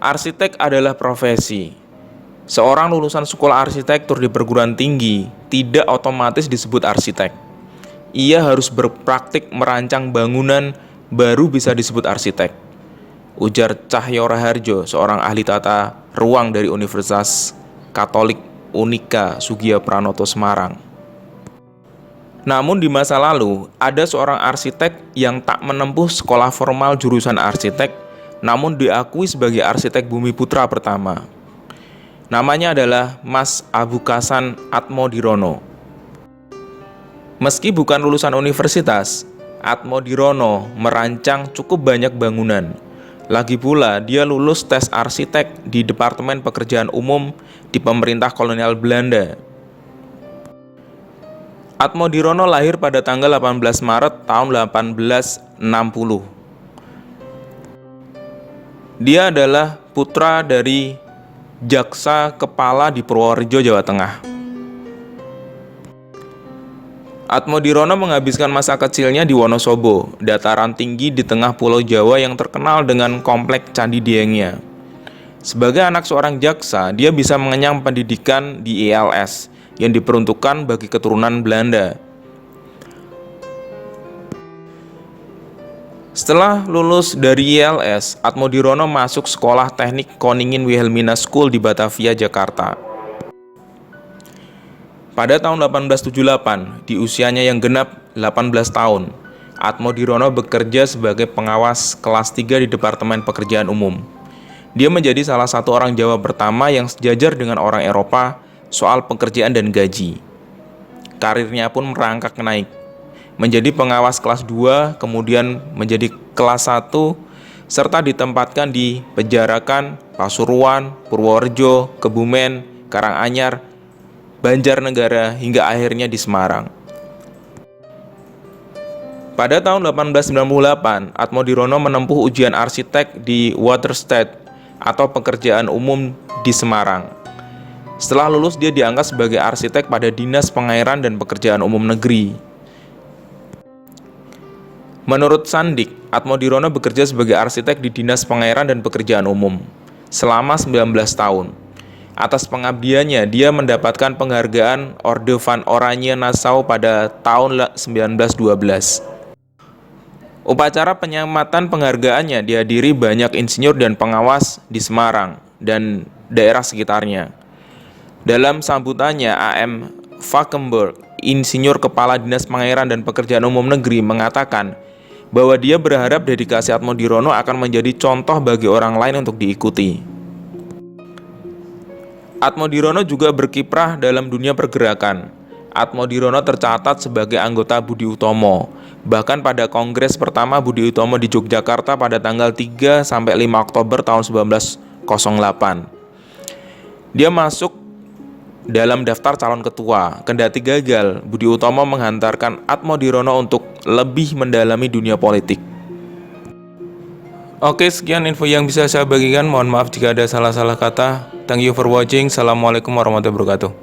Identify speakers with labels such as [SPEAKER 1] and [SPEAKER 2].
[SPEAKER 1] Arsitek adalah profesi. Seorang lulusan sekolah arsitektur di perguruan tinggi tidak otomatis disebut arsitek. Ia harus berpraktik merancang bangunan baru bisa disebut arsitek. Ujar Cahyo Raharjo, seorang ahli tata ruang dari Universitas Katolik Unika Sugiya Pranoto Semarang. Namun di masa lalu, ada seorang arsitek yang tak menempuh sekolah formal jurusan arsitek, namun diakui sebagai arsitek bumi putra pertama. Namanya adalah Mas Abukasan Atmodirono. Meski bukan lulusan universitas, Atmodirono merancang cukup banyak bangunan. Lagi pula, dia lulus tes arsitek di Departemen Pekerjaan Umum di pemerintah kolonial Belanda. Atmodirono lahir pada tanggal 18 Maret tahun 1860. Dia adalah putra dari jaksa kepala di Purworejo, Jawa Tengah. Atmodirono menghabiskan masa kecilnya di Wonosobo, dataran tinggi di tengah Pulau Jawa yang terkenal dengan komplek Candi Diengnya. Sebagai anak seorang jaksa, dia bisa mengenyam pendidikan di ILS yang diperuntukkan bagi keturunan Belanda. Setelah lulus dari ILS, Atmodirono masuk Sekolah Teknik Koningin Wilhelmina School di Batavia, Jakarta. Pada tahun 1878, di usianya yang genap 18 tahun, Atmodirono bekerja sebagai pengawas kelas 3 di Departemen Pekerjaan Umum. Dia menjadi salah satu orang Jawa pertama yang sejajar dengan orang Eropa soal pekerjaan dan gaji. Karirnya pun merangkak naik. Menjadi pengawas kelas 2, kemudian menjadi kelas 1, serta ditempatkan di Pejarakan, Pasuruan, Purworejo, Kebumen, Karanganyar, Banjarnegara, hingga akhirnya di Semarang. Pada tahun 1898, Atmodirono menempuh ujian arsitek di Waterstede atau pekerjaan umum di Semarang. Setelah lulus, dia diangkat sebagai arsitek pada Dinas Pengairan dan Pekerjaan Umum Negeri. Menurut Sandik, Atmodirono bekerja sebagai arsitek di Dinas Pengairan dan Pekerjaan Umum selama 19 tahun. Atas pengabdiannya, dia mendapatkan penghargaan Orde van Oranje Nassau pada tahun 1912. Upacara penyematan penghargaannya dihadiri banyak insinyur dan pengawas di Semarang dan daerah sekitarnya. Dalam sambutannya, A.M. Valkenburg, insinyur kepala Dinas Pengairan dan Pekerjaan Umum Negeri, mengatakan bahwa dia berharap dedikasi Atmodirono akan menjadi contoh bagi orang lain untuk diikuti. Atmodirono juga berkiprah dalam dunia pergerakan. Atmodirono tercatat sebagai anggota Budi Utomo. Bahkan pada kongres pertama Budi Utomo di Yogyakarta pada tanggal 3 sampai 5 Oktober tahun 1908. Dia masuk dalam daftar calon ketua. Kendati gagal, Budi Utomo menghantarkan Atmodirono untuk lebih mendalami dunia politik. Oke, sekian info yang bisa saya bagikan. Mohon maaf jika ada salah-salah kata. Thank you for watching. Assalamualaikum warahmatullahi wabarakatuh.